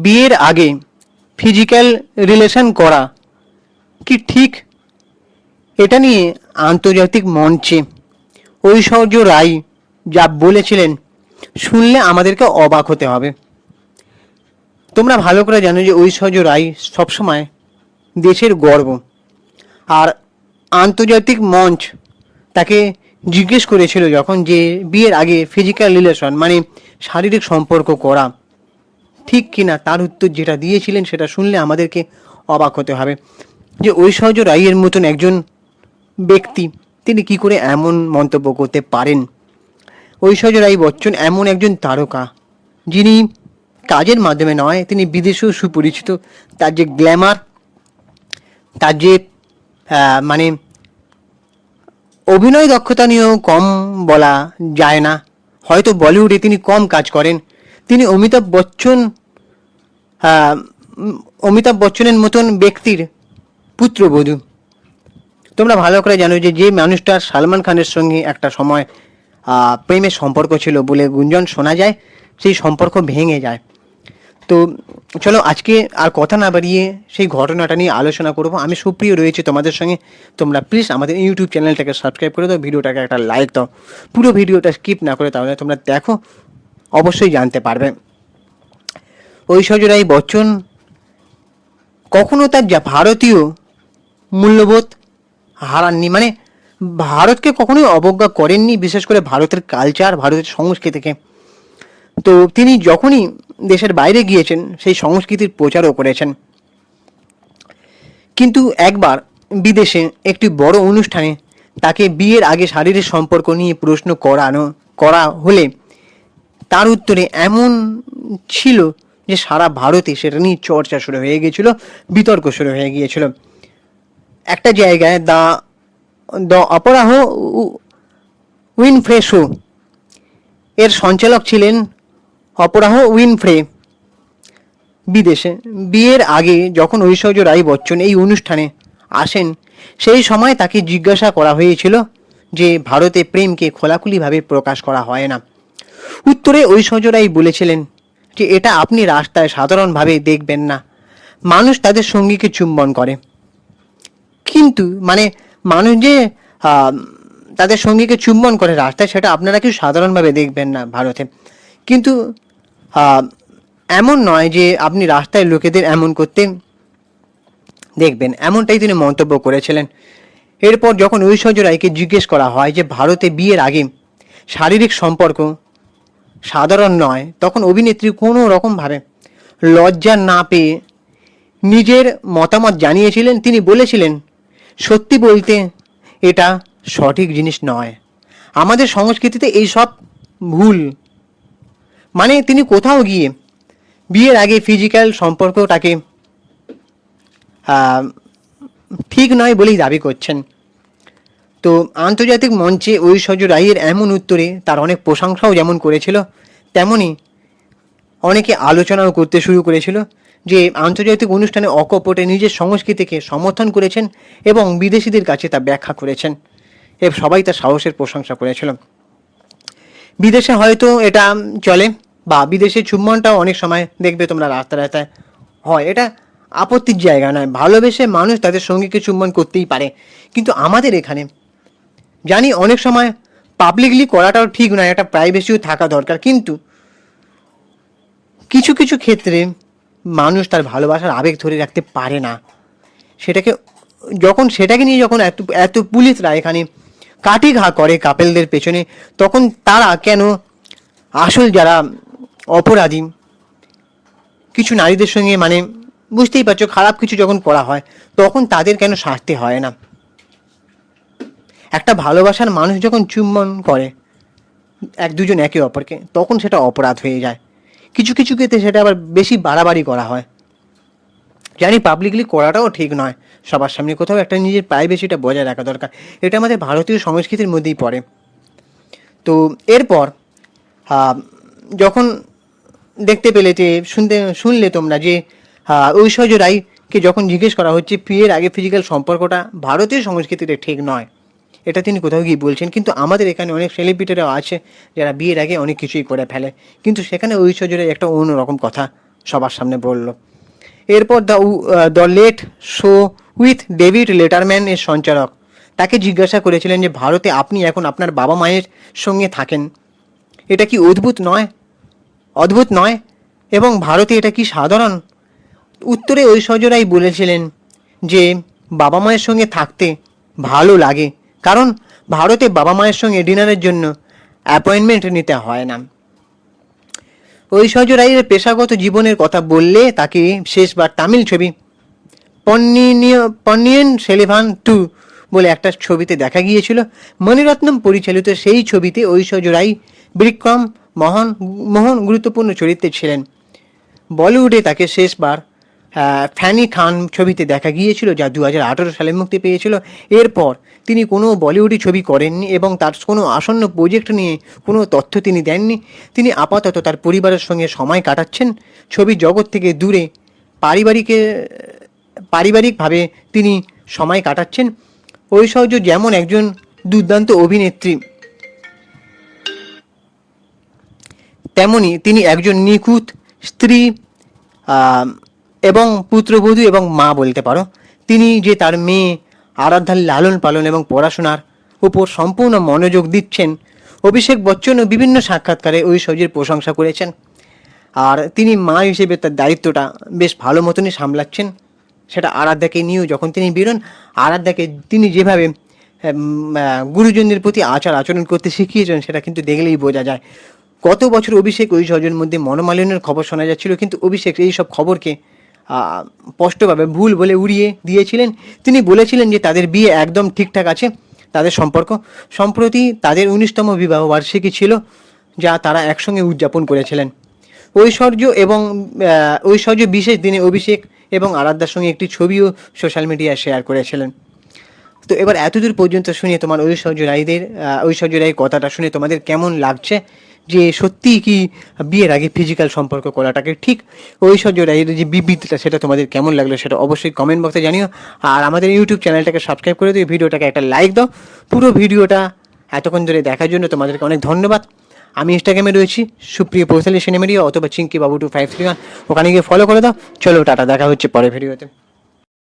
বিয়ের আগে physical relation করা কি ঠিক? এটা নিয়ে আন্তর্জাতিক মঞ্চে ঐশ্বর্য রাই যা বলেছিলেন শুনলে আমাদেরকে অবাক হতে হবে। তোমরা ভালো করে জানো যে ঐশ্বর্য রাই সবসময় দেশের গর্ব, আর আন্তর্জাতিক মঞ্চ তাকে জিজ্ঞেস করেছিল যখন যে বিয়ের আগে ফিজিক্যাল রিলেশন মানে শারীরিক সম্পর্ক করা ঠিক কিনা, তার উত্তর যেটা দিয়েছিলেন সেটা শুনলে আমাদেরকে অবাক হতে হবে যে ঐশ্বর্য রাইয়ের মতন একজন ব্যক্তি তিনি কি করে এমন মন্তব্য করতে পারেন। ঐশ্বর্য রাই বচ্চন এমন একজন তারকা যিনি কাজের মাধ্যমে নয়, তিনি বিদেশেও সুপরিচিত। তার যে গ্ল্যামার, তার যে মানে অভিনয় দক্ষতা নিয়েও কম বলা যায় না। হয়তো বলিউডে তিনি কম কাজ করেন, তিনি অমিতাভ বচ্চনের মতন ব্যক্তির পুত্রবধূ। তোমরা ভালো করে জানো যে মানুষটার সালমান খানের সঙ্গে একটা সময় প্রেমের সম্পর্ক ছিল বলে গুঞ্জন শোনা যায়, সেই সম্পর্ক ভেঙে যায়। তো চলো আজকে আর কথা না বাড়িয়ে সেই ঘটনাটা নিয়ে আলোচনা করব। আমি সুপ্রিয় রয়েছে তোমাদের সঙ্গে। তোমরা প্লিজ আমাদের ইউটিউব চ্যানেলটাকে সাবস্ক্রাইব করে দাও, ভিডিওটাকে একটা লাইক দাও, পুরো ভিডিওটা স্কিপ না করে, তাহলে তোমরা দেখো অবশ্যই জানতে পারবে। ঐশ্বর্য রাই বচ্চন কখনো তার যা ভারতীয় মূল্যবোধ হারাননি, মানে ভারতকে কখনোই অবজ্ঞা করেননি, বিশেষ করে ভারতের কালচার, ভারতের সংস্কৃতিকে। তো তিনি যখনই দেশের বাইরে গিয়েছেন সেই সংস্কৃতির প্রচারও করেছেন। কিন্তু একবার বিদেশে একটি বড় অনুষ্ঠানে তাকে বিয়ের আগে শারীরিক সম্পর্ক নিয়ে প্রশ্ন করা হলে তার উত্তরে এমন ছিল যে সারা ভারতে সেটা নিয়ে চর্চা শুরু হয়ে গিয়েছিল, বিতর্ক শুরু হয়ে গিয়েছিল। একটা জায়গায় দ্য অপরাহ উইনফ্রে শো এর সঞ্চালক ছিলেন অপরাহ উইনফ্রে। বিদেশে বিয়ের আগে যখন ঐশ্বর্য রাই বচ্চন এই অনুষ্ঠানে আসেন সেই সময় তাকে জিজ্ঞাসা করা হয়েছিল যে ভারতে প্রেমকে খোলাখুলিভাবে প্রকাশ করা হয় না। উত্তরে ঐশ্বর্য রাই বলেছিলেন যে এটা আপনি রাস্তায় সাধারণভাবে দেখবেন না, মানুষ তাদের সঙ্গীকে চুম্বন করে, কিন্তু মানে মানুষ যে তাদের সঙ্গীকে চুম্বন করে রাস্তায়, সেটা আপনারা কেউ সাধারণভাবে দেখবেন না ভারতে। কিন্তু এমন নয় যে আপনি রাস্তায় লোকেদের এমন করতে দেখবেন, এমনটাই তিনি মন্তব্য করেছিলেন। এরপর যখন ঐশ্বর্য রায়কে জিজ্ঞেস করা হয় যে ভারতে বিয়ের আগে শারীরিক সম্পর্ক সাধারণ নয়, তখন অভিনেত্রী কোনো রকমভাবে লজ্জা না পেয়ে নিজের মতামত জানিয়েছিলেন। তিনি বলেছিলেন, সত্যি বলতে এটা সঠিক জিনিস নয়, আমাদের সংস্কৃতিতে এইসব ভুল। মানে তিনি কোথাও গিয়ে বিয়ের আগে ফিজিক্যাল সম্পর্কটাকে ঠিক নয় বলেই দাবি করছেন। তো আন্তর্জাতিক মঞ্চে ঐশ্বর্য রাইয়ের এমন উত্তরে তার অনেক প্রশংসাও যেমন করেছিল, তেমনই অনেকে আলোচনাও করতে শুরু করেছিল যে আন্তর্জাতিক অনুষ্ঠানে অকপটে নিজের সংস্কৃতিকে সমর্থন করেছেন এবং বিদেশিদের কাছে তা ব্যাখ্যা করেছেন, এবং সবাই তার সাহসের প্রশংসা করেছিল। বিদেশে হয়তো এটা চলে, বা বিদেশে চুম্বনটাও অনেক সময় দেখবে তোমরা রাস্তায় হয়, এটা আপত্তির জায়গা নয়, ভালোবেসে মানুষ তাদের সঙ্গীকে চুম্বন করতেই পারে। কিন্তু আমাদের এখানে জানি অনেক সময় পাবলিকলি করাটাও ঠিক নয়, একটা প্রাইভেসিও থাকা দরকার, কিন্তু কিছু কিছু ক্ষেত্রে মানুষ তার ভালোবাসার আবেগ ধরে রাখতে পারে না, সেটাকে নিয়ে যখন এত পুলিশরা এখানে কাঠি ঘা করে কাপেলদের পেছনে, তখন তারা কেন আসল যারা অপরাধী কিছু নারীদের সঙ্গে, মানে বুঝতেই পারছো, খারাপ কিছু যখন করা হয় তখন তাদের কেন শাস্তি হয় না? একটা ভালোবাসার মানুষ যখন চুম্বন করে এক দুজন একে অপরকে, তখন সেটা অপরাধ হয়ে যায়। কিছু কিছু ক্ষেত্রে সেটা আবার বেশি বাড়াবাড়ি করা হয়। জানি পাবলিকলি করাটাও ঠিক নয়, সবার সামনে কোথাও একটা নিজের প্রাইভেসিটা বজায় রাখা দরকার, এটা আমাদের ভারতীয় সংস্কৃতির মধ্যেই পড়ে। তো এরপর যখন দেখতে পেলে যে শুনলে তোমরা যে ঐশ্বর্য রায়কে যখন জিজ্ঞেস করা হচ্ছে বিয়ের আগে ফিজিক্যাল সম্পর্কটা ভারতীয় সংস্কৃতিতে ঠিক নয়, এটা তিনি কোথাও গিয়ে বলছেন। কিন্তু আমাদের এখানে অনেক সেলিব্রিটিরাও আছে যারা বিয়ের আগে অনেক কিছুই করে ফেলে, কিন্তু সেখানে ঐশ্বর্য রায় একটা অন্যরকম কথা সবার সামনে বলল। এরপর the late show with David Letterman এর সঞ্চালক তাকে জিজ্ঞাসা করেছিলেন যে ভারতে আপনি এখন আপনার বাবা মায়ের সঙ্গে থাকেন, এটা কি অদ্ভুত নয় এবং ভারতে এটা কি সাধারণ? উত্তরে ঐশ্বর্য রাই বলেছিলেন যে বাবা মায়ের সঙ্গে থাকতে ভালো লাগে, কারণ ভারতে বাবা মায়ের সঙ্গে ডিনারের জন্য অ্যাপয়েন্টমেন্ট নিতে হয় না। ঐশ্বর্য রায়ের পেশাগত জীবনের কথা বললে তাকে শেষবার তামিল ছবি পন্নিয়িন সেলভান 2 বলে একটা ছবিতে দেখা গিয়েছিল। মণিরত্নম পরিচালিত সেই ছবিতে ঐশ্বর্য রাই বিক্রম মোহন গুরুত্বপূর্ণ চরিত্রে ছিলেন। বলিউডে তাকে শেষবার ফ্যানি খান ছবিতে দেখা গিয়েছিল, যা 2018 সালে মুক্তি পেয়েছিল। এরপর তিনি কোনো বলিউডি ছবি করেননি এবং তার কোনো আসন্ন প্রজেক্ট নিয়ে কোনো তথ্য তিনি দেননি। তিনি আপাতত তার পরিবারের সঙ্গে সময় কাটাচ্ছেন, ছবি জগৎ থেকে দূরে পারিবারিকভাবে তিনি সময় কাটাচ্ছেন। ঐশ্বর্য যেমন একজন দুর্দান্ত অভিনেত্রী, তেমনি তিনি একজন নিখুঁত স্ত্রী এবং পুত্রবধূ এবং মা বলতে পারো। তিনি যে তার মেয়ে আরাধ্যার লালন পালন এবং পড়াশোনার উপর সম্পূর্ণ মনোযোগ দিচ্ছেন। অভিষেক বচ্চনও বিভিন্ন সাক্ষাৎকারে ঐশ্বর্যের প্রশংসা করেছেন, আর তিনি মা হিসেবে তার দায়িত্বটা বেশ ভালো মতনই সামলাচ্ছেন। সেটা আরাধ্যাকে নিয়েও যখন তিনি বেরোন, আরাধ্যাকে তিনি যেভাবে গুরুজনদের প্রতি আচরণ করতে শিখিয়েছেন সেটা কিন্তু দেখলেই বোঝা যায়। গত বছর অভিষেক ঐশ্বর্যের মধ্যে মনোমালিন্যের খবর শোনা যাচ্ছিল, কিন্তু অভিষেক এই সব খবরকে স্পষ্টভাবে ভুল বলে উড়িয়ে দিয়েছিলেন। তিনি বলেছিলেন যে তাদের বিয়ে একদম ঠিকঠাক আছে, তাদের সম্পর্ক। সম্প্রতি তাদের 19তম বিবাহ বার্ষিকী ছিল, যা তারা একসঙ্গে উদযাপন করেছিলেন। ঐশ্বর্য বিশেষ দিনে অভিষেক এবং আরাধ্যার সঙ্গে একটি ছবিও সোশ্যাল মিডিয়ায় শেয়ার করেছিলেন। তো এবার এতদূর পর্যন্ত শুনে তোমার ঐশ্বর্য রায়ের কথাটা শুনে তোমাদের কেমন লাগছে? যে সত্যি কি বিয়ের আগে ফিজিক্যাল সম্পর্ক করাটাকে ঠিক? ঐশ্বর্য রায়ের যে বিবৃতিটা সেটা তোমাদের কেমন লাগলো সেটা অবশ্যই কমেন্ট বক্সে জানিও। আর আমাদের ইউটিউব চ্যানেলটাকে সাবস্ক্রাইব করে দিও, ভিডিওটাকে একটা লাইক দাও। পুরো ভিডিওটা এতক্ষণ ধরে দেখার জন্য তোমাদেরকে অনেক ধন্যবাদ। আমি ইনস্টাগ্রামে রয়েছি সুপ্রিয় পৌঁছালি সিনেমেরিয়া অথবা চিঙ্কি বাবু 2531, ওখানে গিয়ে ফলো করে দাও। চলো টাটা, দেখা হচ্ছে পরের ভিডিওতে।